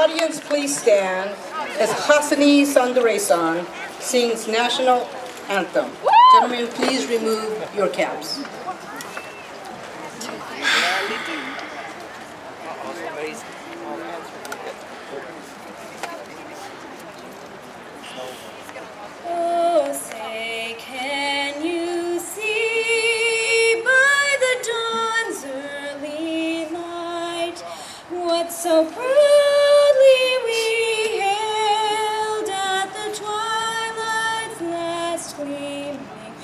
audience please stand as Hassani Sandaresan sings National Anthem. Gentlemen, please remove your caps. Oh, say, can you see by the dawn's early light what so proudly we hailed at the twilight's last gleaming,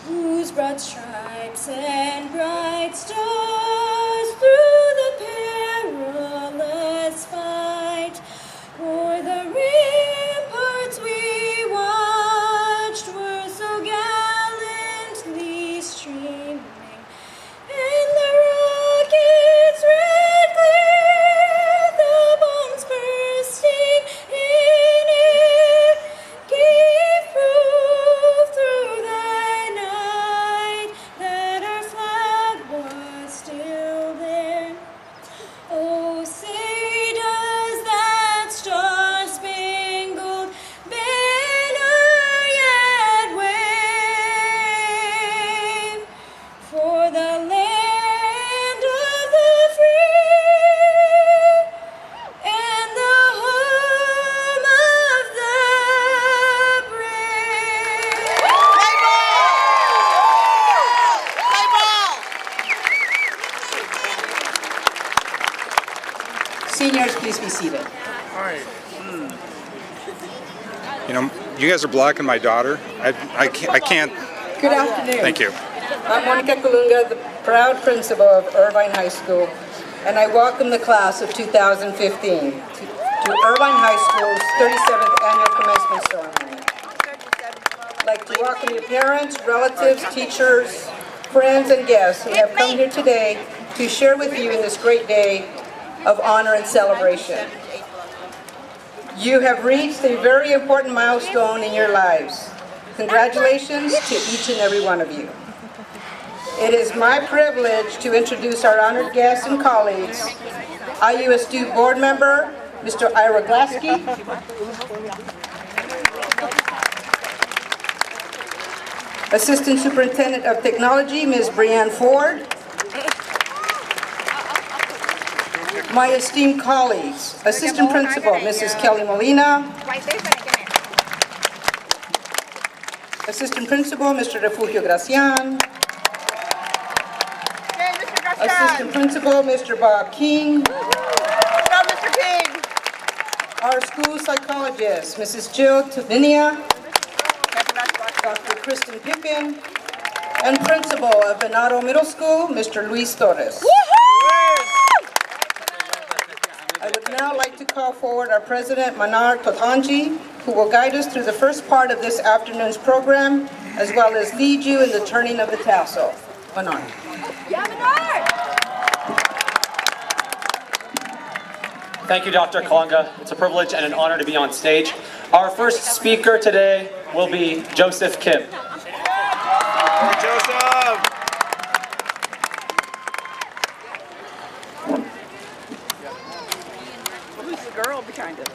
whose broad stripes and bright stars through the perilous fight o'er the ramparts we watched were so gallantly streaming, and the rockets' red glare, the bombs bursting in air, gave proof through the night that our flag was still there. Oh, say does that star-spangled banner yet wave for the land of the free and the home of the brave? Seniors, please be seated. All right. You know, you guys are blocking my daughter. I can't. Good afternoon. Thank you. I'm Monica Colunga, the proud principal of Irvine High School, and I welcome the class of 2015 to Irvine High School's 37th annual commencement ceremony. I'd like to welcome your parents, relatives, teachers, friends, and guests who have come here today to share with you in this great day of honor and celebration. You have reached a very important milestone in your lives. Congratulations to each and every one of you. It is my privilege to introduce our honored guests and colleagues, IUSD board member, Mr. Ira Glaske, Assistant Superintendent of Technology, Ms. Brianne Ford, my esteemed colleagues, Assistant Principal, Mrs. Kelly Molina, Assistant Principal, Mr. Refugio Gracian, Assistant Principal, Mr. Bob King, our school psychologist, Mrs. Jill Tavinia, Dr. Kristen Pippin, and Principal of Venado Middle School, Mr. Luis Torres. I would now like to call forward our President, Manar Totanji, who will guide us through the first part of this afternoon's program, as well as lead you in the turning of the tassel. Manar. Thank you, Dr. Kalanga. It's a privilege and an honor to be on stage. Our first speaker today will be Joseph Kim. Joseph! Who's the girl behind it?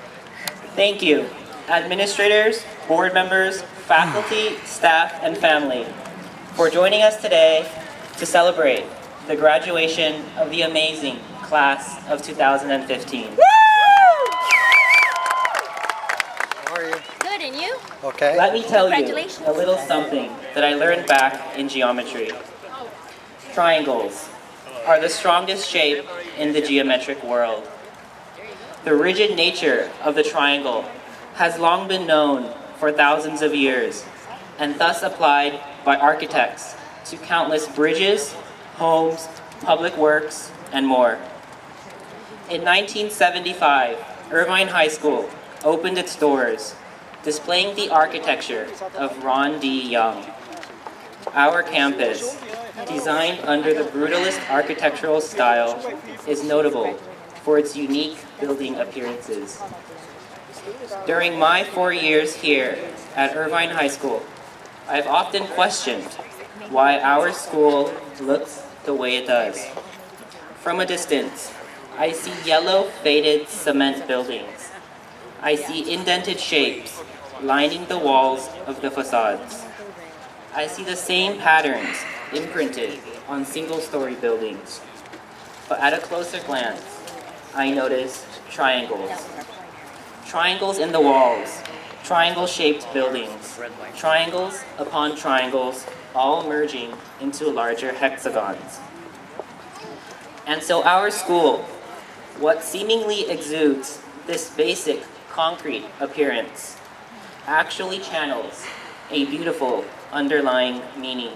Thank you, administrators, board members, faculty, staff, and family, for joining us today to celebrate the graduation of the amazing class of 2015. How are you? Good, and you? Okay. Let me tell you Congratulations. a little something that I learned back in geometry. Triangles are the strongest shape in the geometric world. The rigid nature of the triangle has long been known for thousands of years, and thus applied by architects to countless bridges, homes, public works, and more. In 1975, Irvine High School opened its doors, displaying the architecture of Ron D. Young. Our campus, designed under the brutalist architectural style, is notable for its unique building appearances. During my 4 years here at Irvine High School, I've often questioned why our school looks the way it does. From a distance, I see yellow, faded cement buildings. I see indented shapes lining the walls of the facades. I see the same patterns imprinted on single-story buildings. But at a closer glance, I notice triangles. Triangles in the walls, triangle-shaped buildings, triangles upon triangles, all merging into larger hexagons. And so our school, what seemingly exudes this basic concrete appearance, actually channels a beautiful underlying meaning.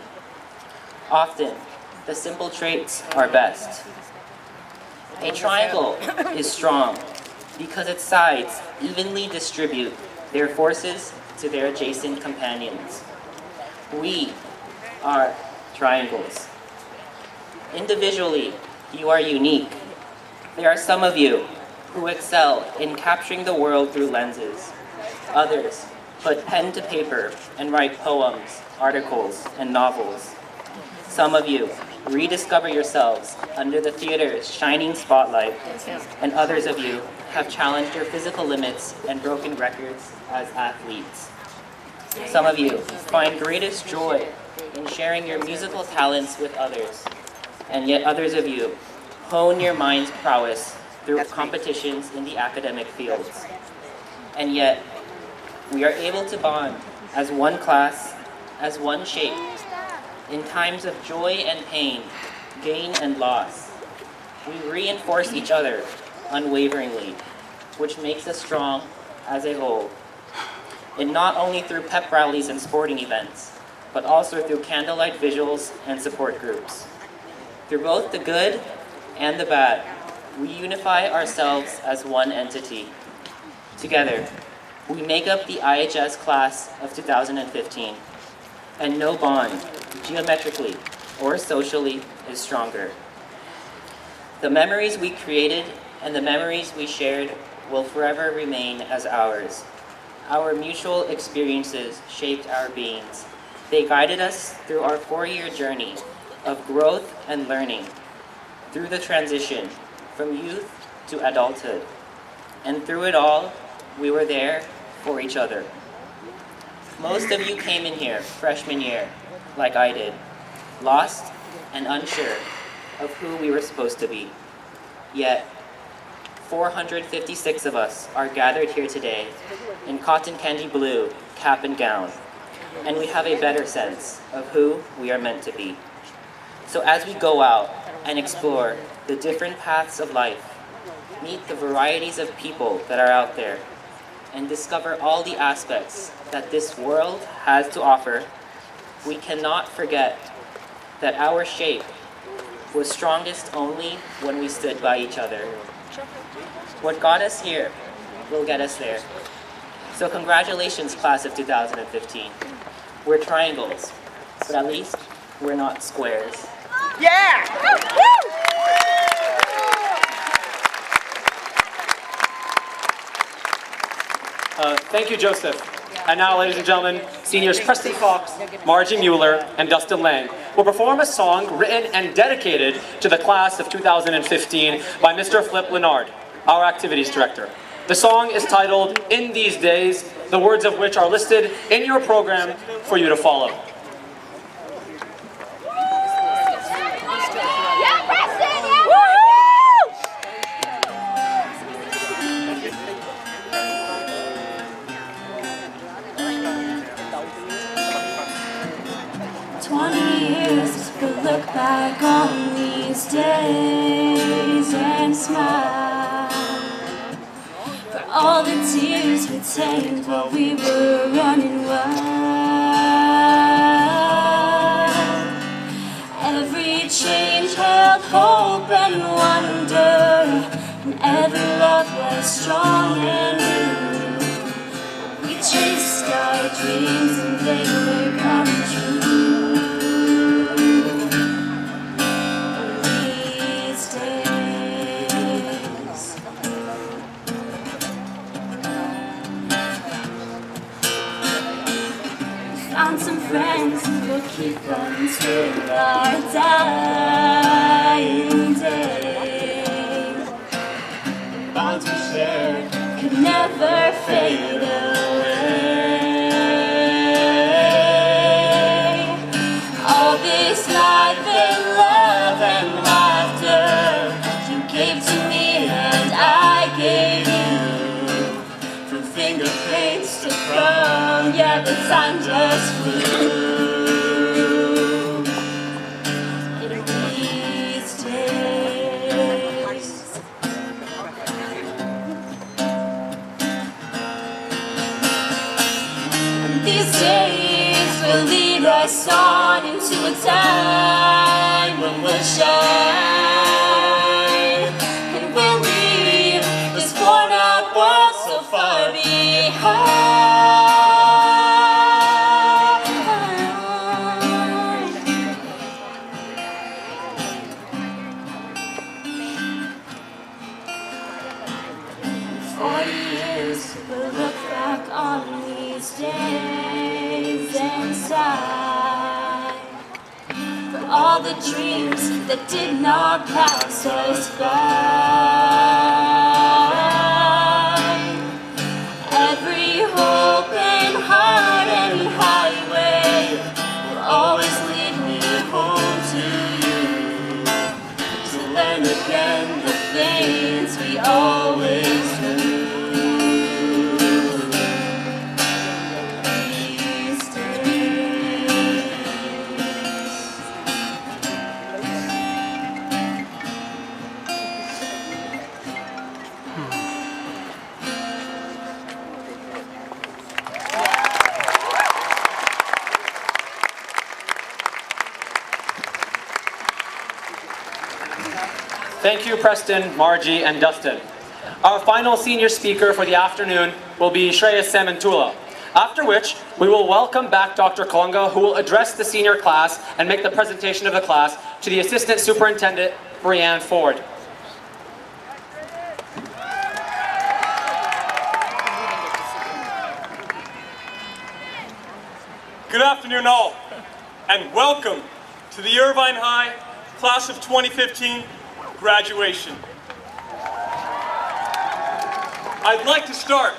Often, the simple traits are best. A triangle is strong because its sides evenly distribute their forces to their adjacent companions. We are triangles. Individually, you are unique. There are some of you who excel in capturing the world through lenses. Others put pen to paper and write poems, articles, and novels. Some of you rediscover yourselves under the theater's shining spotlight, and others of you have challenged your physical limits and broken records as athletes. Some of you find greatest joy in sharing your musical talents with others, and yet others of you hone your mind's prowess through competitions in the academic fields. And yet, we are able to bond as one class, as one shape, in times of joy and pain, gain and loss. We reinforce each other unwaveringly, which makes us strong as a whole. And not only through pep rallies and sporting events, but also through candlelight vigils and support groups. Through both the good and the bad, we unify ourselves as one entity. Together, we make up the IHS class of 2015, and no bond, geometrically or socially, is stronger. The memories we created and the memories we shared will forever remain as ours. Our mutual experiences shaped our beings. They guided us through our 4-year journey of growth and learning, through the transition from youth to adulthood. And through it all, we were there for each other. Most of you came in here freshman year, like I did, lost and unsure of who we were supposed to be. Yet, 456 of us are gathered here today in cotton candy blue, cap and gown, and we have a better sense of who we are meant to be. So as we go out and explore the different paths of life, meet the varieties of people that are out there, and discover all the aspects that this world has to offer, we cannot forget that our shape was strongest only when we stood by each other. What got us here will get us there. So congratulations, class of 2015. We're triangles, but at least we're not squares. Yeah! Thank you, Joseph. And now, ladies and gentlemen, seniors Preston Fox, Margie Mueller, and Dustin Lang will perform a song written and dedicated to the class of 2015 by Mr. Flip Leonard, our activities director. The song is titled In These Days, the words of which are listed in your program for you to follow. We'll look back on these days and smile for all the tears we tamed while we were running wild. Every change held hope and wonder, and every love was strong and new. We chased our dreams and they were coming true. Found some friends who will keep until our dying day. yeah, the time just flew. In these days, these days will lead us on into a time when we'll shine, and we'll leave this worn out world so far behind. 40 years, we'll look back on these days and sigh for all the dreams that did not pass us by. Every hope and heart and highway will always lead me home to you, to learn again the things we always knew. These days. Thank you, Preston, Margie, and Dustin. Our final senior speaker for the afternoon will be Shreya Samantula, after which we will welcome back Dr. Kalunga, who will address the senior class and make the presentation of the class to the Assistant Superintendent, Brianne Ford. Good afternoon all, and welcome to the Irvine High Class of 2015 graduation. I'd like to start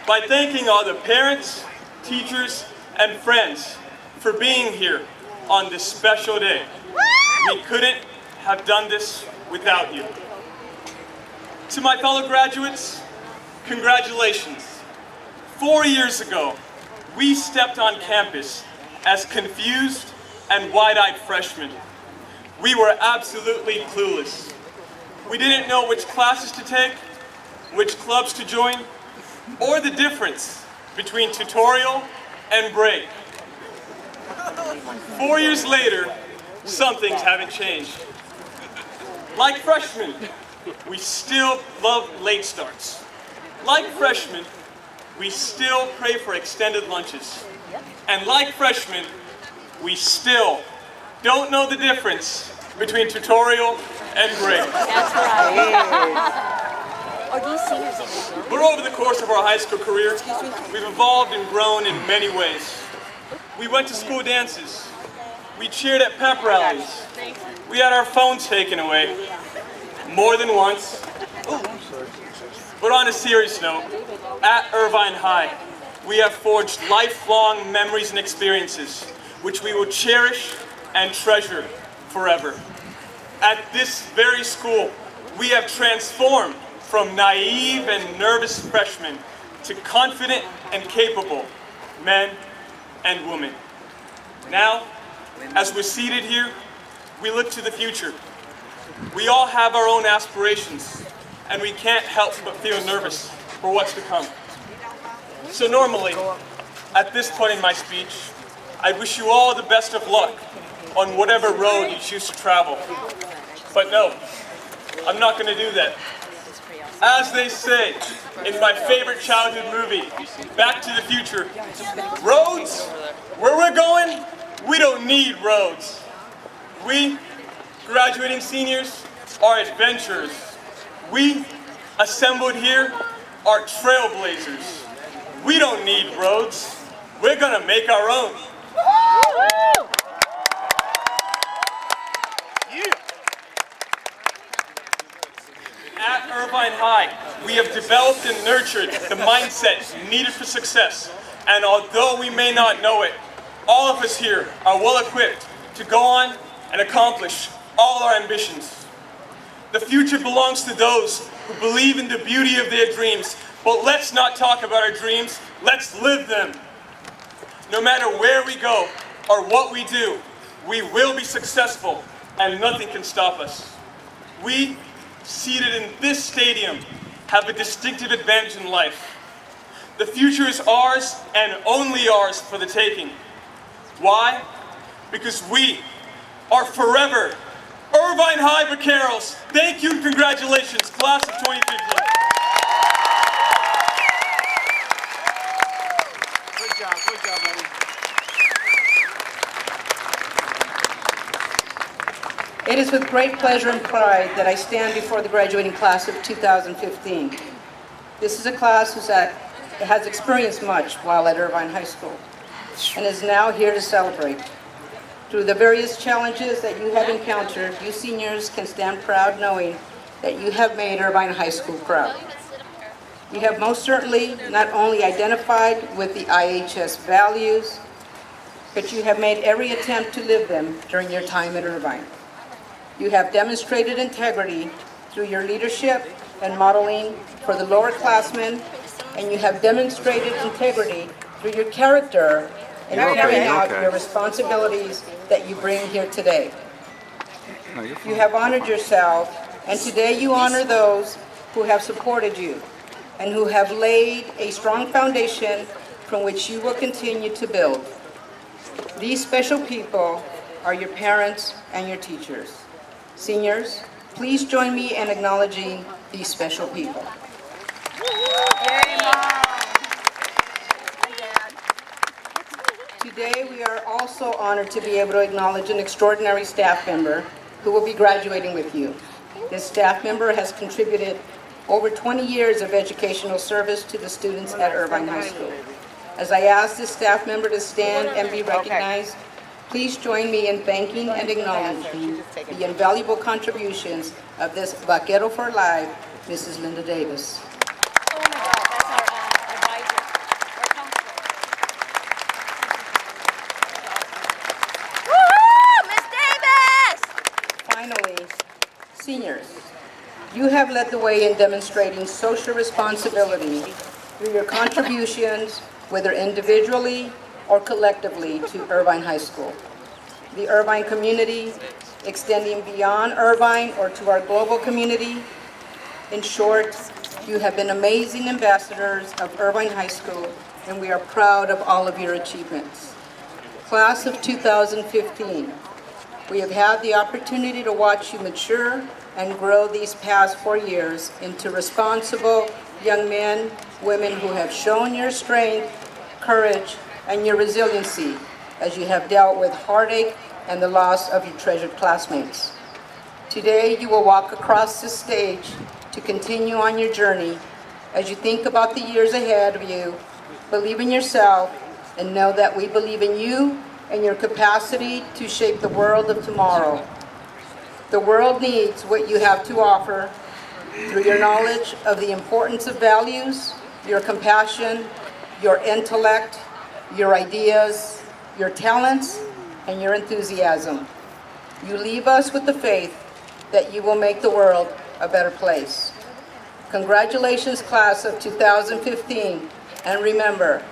by thanking all the parents, teachers, and friends for being here on this special day. We couldn't have done this without you. To my fellow graduates, congratulations. 4 years ago, we stepped on campus as confused and wide-eyed freshmen. We were absolutely clueless. We didn't know which classes to take, which clubs to join, or the difference between tutorial and break. 4 years later, some things haven't changed. Like freshmen, we still love late starts. Like freshmen, we still pray for extended lunches. And like freshmen, we still don't know the difference between tutorial and break. That's right. Are these seniors? But over the course of our high school career, we've evolved and grown in many ways. We went to school dances. We cheered at pep rallies. We had our phones taken away more than once. But on a serious note, at Irvine High, we have forged lifelong memories and experiences, which we will cherish and treasure forever. At this very school, we have transformed from naive and nervous freshmen to confident and capable men and women. Now, as we're seated here, we look to the future. We all have our own aspirations, and we can't help but feel nervous for what's to come. So normally, at this point in my speech, I wish you all the best of luck on whatever road you choose to travel. But no, I'm not going to do that. As they say in my favorite childhood movie, Back to the Future, roads, where we're going, we don't need roads. We, graduating seniors, are adventurers. We, assembled here, are trailblazers. We don't need roads. We're gonna make our own. At Irvine High, we have developed and nurtured the mindset needed for success. And although we may not know it, all of us here are well equipped to go on and accomplish all our ambitions. The future belongs to those who believe in the beauty of their dreams. But let's not talk about our dreams, let's live them. No matter where we go or what we do, we will be successful and nothing can stop us. We, seated in this stadium, have a distinctive advantage in life. The future is ours and only ours for the taking. Why? Because we are forever Irvine High Vaqueros. Thank you and congratulations, class of 2015. Good job, buddy. It is with great pleasure and pride that I stand before the graduating class of 2015. This is a class that has experienced much while at Irvine High School and is now here to celebrate. Through the various challenges that you have encountered, you seniors can stand proud knowing that you have made Irvine High School proud. You have most certainly not only identified with the IHS values, but you have made every attempt to live them during your time at Irvine. You have demonstrated integrity through your leadership and modeling for the lower classmen, and you have demonstrated integrity through your character in carrying out your responsibilities that you bring here today. You have honored yourself, and today you honor those who have supported you and who have laid a strong foundation from which you will continue to build. These special people are your parents and your teachers. Seniors, please join me in acknowledging these special people. Today, we are also honored to be able to acknowledge an extraordinary staff member who will be graduating with you. This staff member has contributed over 20 years of educational service to the students at Irvine High School. As I ask this staff member to stand and be recognized, please join me in thanking and acknowledging the invaluable contributions of this Vaquero for Life, Mrs. Linda Davis. Finally, seniors, you have led the way in demonstrating social responsibility through your contributions, whether individually or collectively, to Irvine High School. The Irvine community, extending beyond Irvine or to our global community. In short, you have been amazing ambassadors of Irvine High School, and we are proud of all of your achievements. Class of 2015, we have had the opportunity to watch you mature and grow these past 4 years into responsible young men, women who have shown your strength, courage, and your resiliency as you have dealt with heartache and the loss of your treasured classmates. Today, you will walk across this stage to continue on your journey. As you think about the years ahead of you, believe in yourself and know that we believe in you and your capacity to shape the world of tomorrow. The world needs what you have to offer through your knowledge of the importance of values, your compassion, your intellect, your ideas, your talents, and your enthusiasm. You leave us with the faith that you will make the world a better place. Congratulations, class of 2015, and remember,